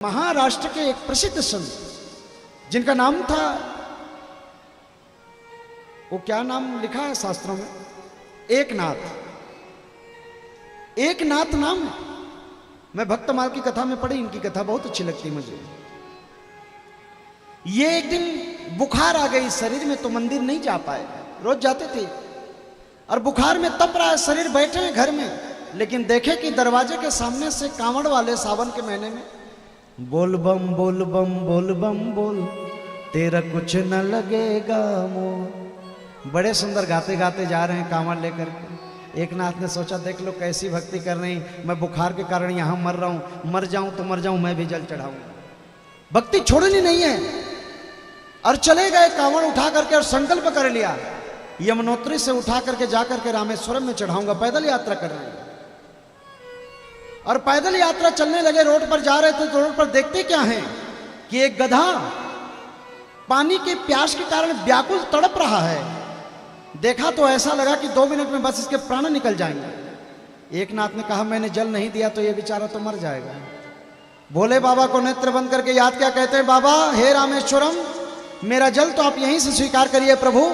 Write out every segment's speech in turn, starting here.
महाराष्ट्र के एक प्रसिद्ध संत जिनका नाम था, वो क्या नाम लिखा है शास्त्रों में, एकनाथ। एकनाथ नाम है। मैं भक्तमाल की कथा में पढ़ी, इनकी कथा बहुत अच्छी लगती मुझे। ये एक दिन बुखार आ गई शरीर में, तो मंदिर नहीं जा पाए। रोज जाते थे और बुखार में तप रहा है शरीर, बैठे हैं घर में, लेकिन देखे कि दरवाजे के सामने से कांवड़ वाले सावन के महीने में बोल बम बोल बम बोल बम बोल, तेरा कुछ न लगेगा मोल, बड़े सुंदर गाते गाते जा रहे हैं कांवड़ लेकर के। एकनाथ ने सोचा देख लो कैसी भक्ति कर रही, मैं बुखार के कारण यहाँ मर रहा हूँ, मर जाऊं तो मर जाऊं, मैं भी जल चढ़ाऊंगा। भक्ति छोड़नी नहीं है। और चले गए कांवड़ उठा करके और संकल्प कर लिया, यमुनोत्री से उठा करके जाकर के रामेश्वरम में चढ़ाऊंगा। पैदल यात्रा कर रहे हैं और पैदल यात्रा चलने लगे। रोड पर जा रहे थे तो रोड पर देखते क्या है कि एक गधा पानी के प्यास के कारण व्याकुल तड़प रहा है। देखा तो ऐसा लगा कि 2 मिनट में बस इसके प्राण निकल जाएंगे। एकनाथ ने कहा मैंने जल नहीं दिया तो ये बेचारा तो मर जाएगा। भोले बाबा को नेत्र बंद करके याद क्या कहते हैं, बाबा हे रामेश्वरम, मेरा जल तो आप यहीं से स्वीकार करिए प्रभु।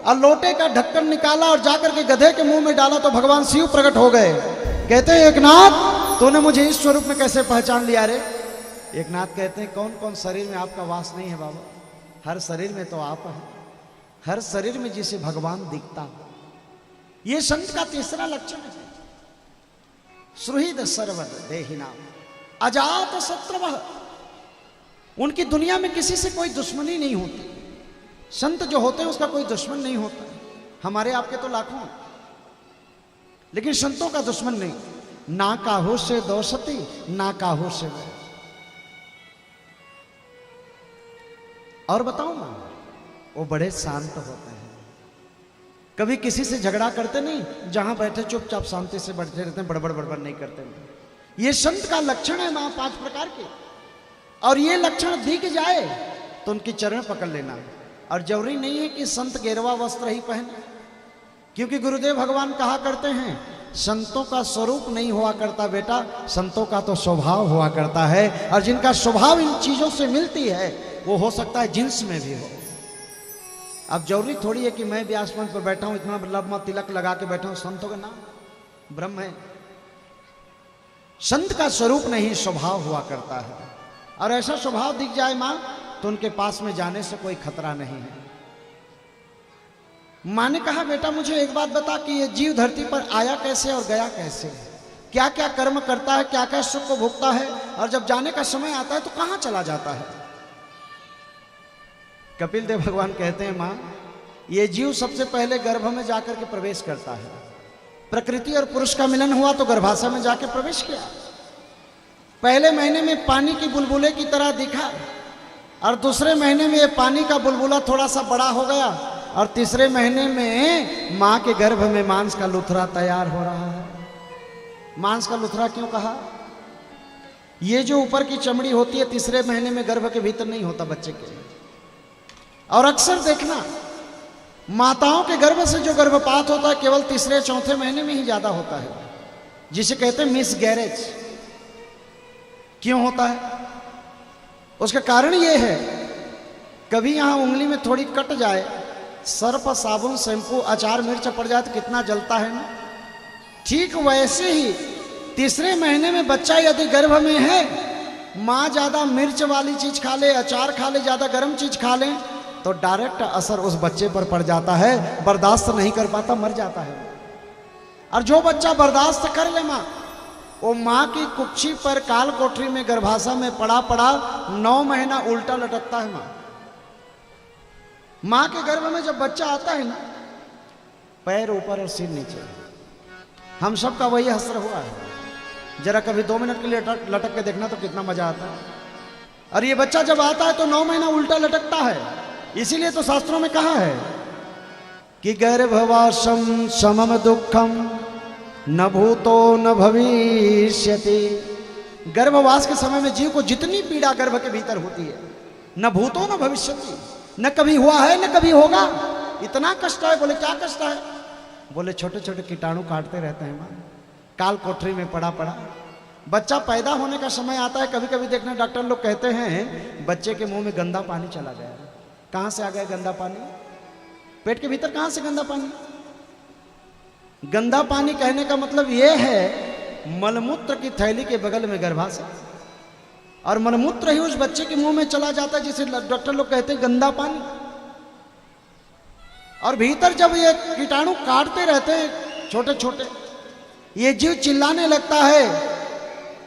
और लोटे का ढक्कन निकाला और जाकर के गधे के मुंह में डाला तो भगवान शिव प्रकट हो गए। कहते हैं एकनाथ तूने मुझे इस स्वरूप में कैसे पहचान लिया रे। एकनाथ कहते हैं कौन कौन शरीर में आपका वास नहीं है बाबा, हर शरीर में तो आप है, हर शरीर में जिसे भगवान दिखता। ये संत का तीसरा लक्षण है, सुहृद सर्व देहिना अजात शत्रु। उनकी दुनिया में किसी से कोई दुश्मनी नहीं होती। संत जो होते हैं उसका कोई दुश्मन नहीं होता। हमारे आपके तो लाखों, लेकिन संतों का दुश्मन नहीं। ना काहू से दोषती ना काहू से वो। और बताऊं ना, वो बड़े शांत होते हैं, कभी किसी से झगड़ा करते नहीं, जहां बैठे चुपचाप शांति से बैठे रहते हैं, बड़बड़ बड़बड़ नहीं करते। ये संत का लक्षण है 5 प्रकार के। और ये लक्षण दिख जाए तो उनकी चरण पकड़ लेना। और जरूरी नहीं है कि संत गेरवा वस्त्र ही पहने, क्योंकि गुरुदेव भगवान कहा करते हैं संतों का स्वरूप नहीं हुआ करता बेटा, संतों का तो स्वभाव हुआ करता है। और जिनका स्वभाव इन चीजों से मिलती है वो हो सकता है जिन्स में भी हो। अब जरूरी थोड़ी है कि मैं भी आसमान पर बैठा हूं, इतना लंबा तिलक लगा के बैठा हूं, संतों का नाम ब्रह्म है। संत का स्वरूप नहीं स्वभाव हुआ करता है। और ऐसा स्वभाव दिख जाए मां तो उनके पास में जाने से कोई खतरा नहीं है। मां ने कहा बेटा मुझे एक बात बता कि ये जीव धरती पर आया कैसे और गया कैसे, क्या क्या कर्म करता है, क्या क्या सुख को भोगता है, और जब जाने का समय आता है तो कहां चला जाता है। कपिल देव भगवान कहते हैं मां ये जीव सबसे पहले गर्भ में जाकर के प्रवेश करता है। प्रकृति और पुरुष का मिलन हुआ तो गर्भाशय में जाके प्रवेश किया। पहले महीने में पानी की बुलबुले की तरह दिखा, और दूसरे महीने में ये पानी का बुलबुला थोड़ा सा बड़ा हो गया, और तीसरे महीने में मां के गर्भ में मांस का लुथरा तैयार हो रहा है। मांस का लुथरा क्यों कहा? ये जो ऊपर की चमड़ी होती है तीसरे महीने में गर्भ के भीतर नहीं होता बच्चे के। और अक्सर देखना माताओं के गर्भ से जो गर्भपात होता है केवल तीसरे चौथे महीने में ही ज्यादा होता है, जिसे कहते हैं मिस गैरेज। क्यों होता है? उसका कारण यह है कभी यहां उंगली में थोड़ी कट जाए, सर्फ साबुन शैंपू अचार मिर्च पड़ जाए तो कितना जलता है ना। ठीक वैसे ही तीसरे महीने में बच्चा यदि गर्भ में है, मां ज्यादा मिर्च वाली चीज खा ले, अचार खा ले, ज्यादा गर्म चीज खा ले तो डायरेक्ट असर उस बच्चे पर पड़ जाता है, बर्दाश्त नहीं कर पाता, मर जाता है। और जो बच्चा बर्दाश्त कर ले मां, वो मां की कुक्षी पर काल कोठरी में गर्भाशय में पड़ा पड़ा 9 महीना उल्टा लटकता है। मां के गर्भ में जब बच्चा आता है ना, पैर ऊपर और सिर नीचे। हम सब का वही हसर हुआ है। जरा कभी 2 मिनट के लिए लटक के देखना तो कितना मजा आता है। और ये बच्चा जब आता है तो 9 महीना उल्टा लटकता है। इसीलिए तो शास्त्रों में कहा है कि गर्भवासम समम दुखम न भूतो न भविष्यति। गर्भवास के समय में जीव को जितनी पीड़ा गर्भ के भीतर होती है, न भूतो न भविष्यति, न कभी हुआ है न कभी होगा। इतना कष्ट है। बोले क्या कष्ट है? बोले छोटे छोटे कीटाणु काटते रहते हैं मां, काल कोठरी में पड़ा पड़ा। बच्चा पैदा होने का समय आता है, कभी कभी देखना डॉक्टर लोग कहते हैं बच्चे के मुंह में गंदा पानी चला गया। कहां से आ गया गंदा पानी? पेट के भीतर कहां से गंदा पानी? गंदा पानी कहने का मतलब यह है मलमूत्र की थैली के बगल में गर्भाशय, और मलमूत्र ही उस बच्चे के मुंह में चला जाता है, जिसे डॉक्टर लोग कहते हैं गंदा पानी। और भीतर जब ये कीटाणु काटते रहते हैं छोटे छोटे, ये जीव चिल्लाने लगता है,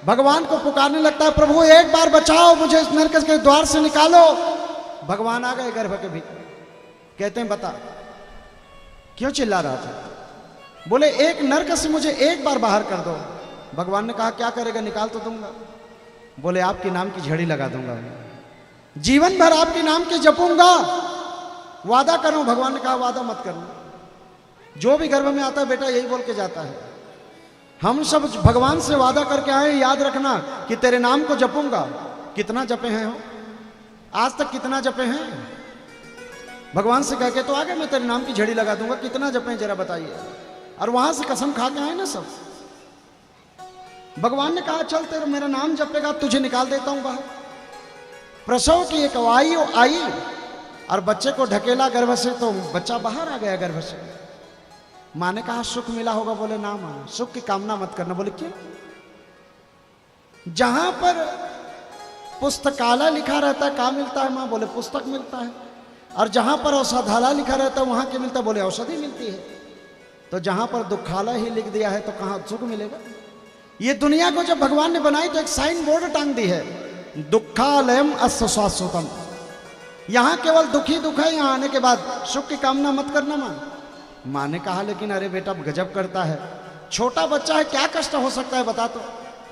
भगवान को पुकारने लगता है, प्रभु एक बार बचाओ, मुझे इस नरक के द्वार से निकालो। भगवान आ गए गर्भ के भीतर, कहते हैं बता क्यों चिल्ला रहा था? बोले एक नरक से मुझे एक बार बाहर कर दो। भगवान ने कहा क्या करेगा? निकाल तो दूंगा। बोले आपके नाम की झड़ी लगा दूंगा, जीवन भर आपके नाम के जपूंगा, वादा करो। भगवान ने कहा वादा मत करना, जो भी गर्भ में आता है बेटा यही बोल के जाता है, हम सब भगवान से वादा करके आए, याद रखना कि तेरे नाम को जपूंगा। कितना जपे हैं हो? आज तक कितना जपे हैं? भगवान से कह के तो आगे मैं तेरे नाम की झड़ी लगा दूंगा, कितना जपे हैं जरा बताइए। और वहां से कसम खा के आए ना सब। भगवान ने कहा चल तेरा मेरा नाम जपेगा तुझे निकाल देता हूं बाहर। प्रसव की एक वायु आई और बच्चे को ढकेला गर्भ से, तो बच्चा बाहर आ गया गर्भ से। माँ ने कहा सुख मिला होगा? बोले ना माँ, सुख की कामना मत करना। बोले क्यों? जहां पर पुस्तकालय लिखा रहता है क्या मिलता है माँ? बोले पुस्तक मिलता है। और जहां पर औषधालय लिखा रहता है वहां क्या मिलता है? बोले औषधि मिलती है। तो जहां पर दुखालय ही लिख दिया है तो कहां सुख मिलेगा? ये दुनिया को जब भगवान ने बनाई तो एक साइन बोर्ड टांग दी है, दुखालयम अस्य शाश्वतम। यहां केवल दुख ही दुख है, यहां आने के बाद सुख की कामना मत करना माँ। माँ ने कहा लेकिन अरे बेटा गजब करता है, छोटा बच्चा है, क्या कष्ट हो सकता है बता तो।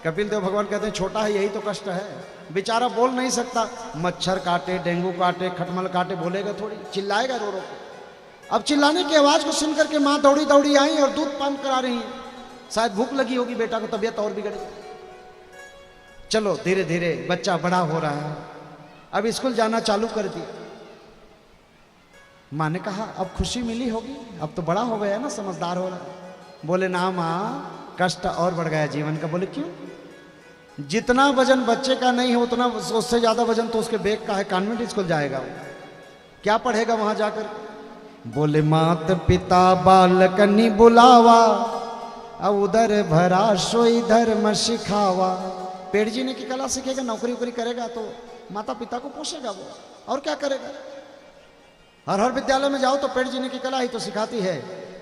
कपिल देव भगवान कहते हैं छोटा है यही तो कष्ट है, बेचारा बोल नहीं सकता, मच्छर काटे, डेंगू काटे, खटमल काटे, बोलेगा थोड़ी, चिल्लाएगा रो रो के। अब चिल्लाने की आवाज को सुनकर के माँ दौड़ी दौड़ी आई और दूध पान करा रही है। शायद भूख लगी होगी बेटा को, तबीयत और बिगड़ गई। चलो धीरे धीरे बच्चा बड़ा हो रहा है, अब स्कूल जाना चालू कर दिया। माँ ने कहा अब खुशी मिली होगी, अब तो बड़ा हो गया ना, समझदार हो रहा है। बोले ना माँ, कष्ट और बढ़ गया जीवन का। बोले क्यों? जितना वजन बच्चे का नहीं है उतना उससे ज्यादा वजन तो उसके बेग का है। कॉन्वेंट स्कूल जाएगा वो, क्या पढ़ेगा वहां जाकर? बोले मात पिता बालकनी बुलावा, अब उधर भरा सोई धर्म सिखावा। पेड़ जीने की कला सीखेगा, नौकरी वोकरी करेगा तो माता पिता को पोषेगा वो, और क्या करेगा? हर विद्यालय में जाओ तो पेड़ जीने की कला ही तो सिखाती है।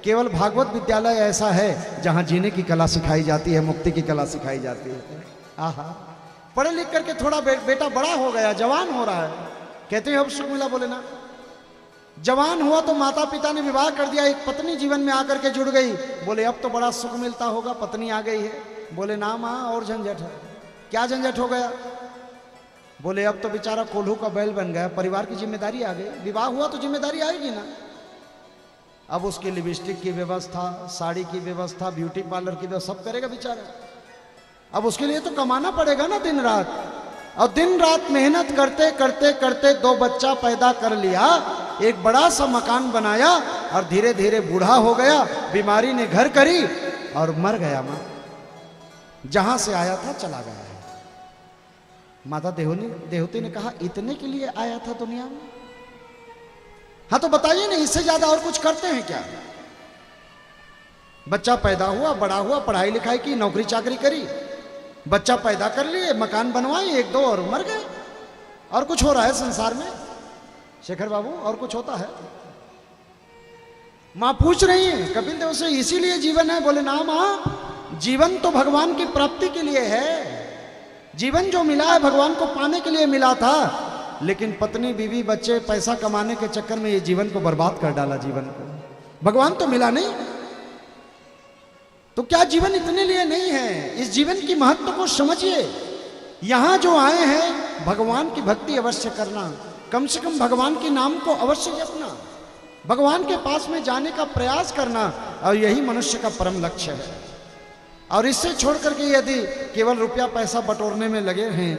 केवल भागवत विद्यालय ऐसा है जहां जीने की कला सिखाई जाती है, मुक्ति की कला सिखाई जाती है। आहा, पढ़े लिख करके थोड़ा बेटा बड़ा हो गया, जवान हो रहा है, कहते हैं अब सुख मिला। बोले ना, जवान हुआ तो माता पिता ने विवाह कर दिया, एक पत्नी जीवन में आकर के जुड़ गई। बोले अब तो बड़ा सुख मिलता होगा, पत्नी आ गई है। बोले ना माँ, और झंझट है। क्या झंझट हो गया? बोले अब तो बेचारा कोल्हू का बैल बन गया, परिवार की जिम्मेदारी आ गई। विवाह हुआ तो जिम्मेदारी आएगी ना। अब उसकी लिपस्टिक की व्यवस्था, साड़ी की व्यवस्था, ब्यूटी पार्लर की व्यवस्था सब करेगा बेचारा। अब उसके लिए तो कमाना पड़ेगा ना दिन रात, और दिन रात मेहनत करते करते करते 2 बच्चा पैदा कर लिया, एक बड़ा सा मकान बनाया, और धीरे धीरे बूढ़ा हो गया, बीमारी ने घर करी और मर गया। माँ जहां से आया था चला गया है। माता देवती ने कहा इतने के लिए आया था दुनिया में? हाँ तो बताइए ना, इससे ज्यादा और कुछ करते हैं क्या? बच्चा पैदा हुआ, बड़ा हुआ, पढ़ाई लिखाई की, नौकरी चाकरी करी, बच्चा पैदा कर लिए, मकान बनवाए 1-2 और मर गए। और कुछ हो रहा है संसार में शेखर बाबू? और कुछ होता है? मां पूछ रही है कपिल देव से, इसीलिए जीवन है? बोले ना मां, जीवन तो भगवान की प्राप्ति के लिए है। जीवन जो मिला है भगवान को पाने के लिए मिला था, लेकिन पत्नी बीवी बच्चे पैसा कमाने के चक्कर में ये जीवन को बर्बाद कर डाला। जीवन को भगवान तो मिला नहीं, तो क्या जीवन इतने लिए नहीं है? इस जीवन की महत्व को समझिए। यहां जो आए हैं भगवान की भक्ति अवश्य करना, कम से कम भगवान के नाम को अवश्य जपना, भगवान के पास में जाने का प्रयास करना, और यही मनुष्य का परम लक्ष्य है। और इससे छोड़ करके यदि केवल रुपया पैसा बटोरने में लगे हैं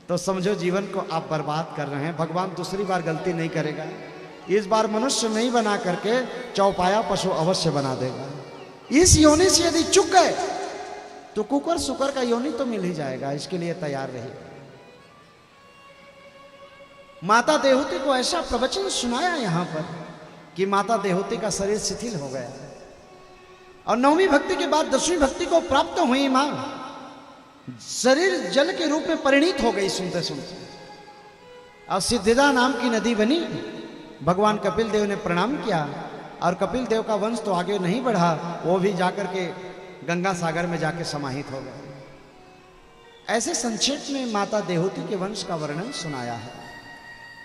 तो समझो जीवन को आप बर्बाद कर रहे हैं। भगवान दूसरी बार गलती नहीं करेगा, इस बार मनुष्य नहीं बना करके चौपाया पशु अवश्य बना देगा। इस योनि से यदि चुक गए तो कुकर सुकर का योनि तो मिल ही जाएगा, इसके लिए तैयार रहिए। माता देवहूति को ऐसा प्रवचन सुनाया यहां पर कि माता देवहूति का शरीर शिथिल हो गया, और 9वीं भक्ति के बाद 10वीं भक्ति को प्राप्त हुई मां शरीर जल के रूप में परिणित हो गई सुनते सुनते। और सिद्धिदा नाम की नदी बनी, भगवान कपिल देव ने प्रणाम किया, और कपिल देव का वंश तो आगे नहीं बढ़ा, वो भी जाकर के गंगा सागर में जाके समाहित हो गए। ऐसे संक्षेप में माता देवहूति के वंश का वर्णन सुनाया है।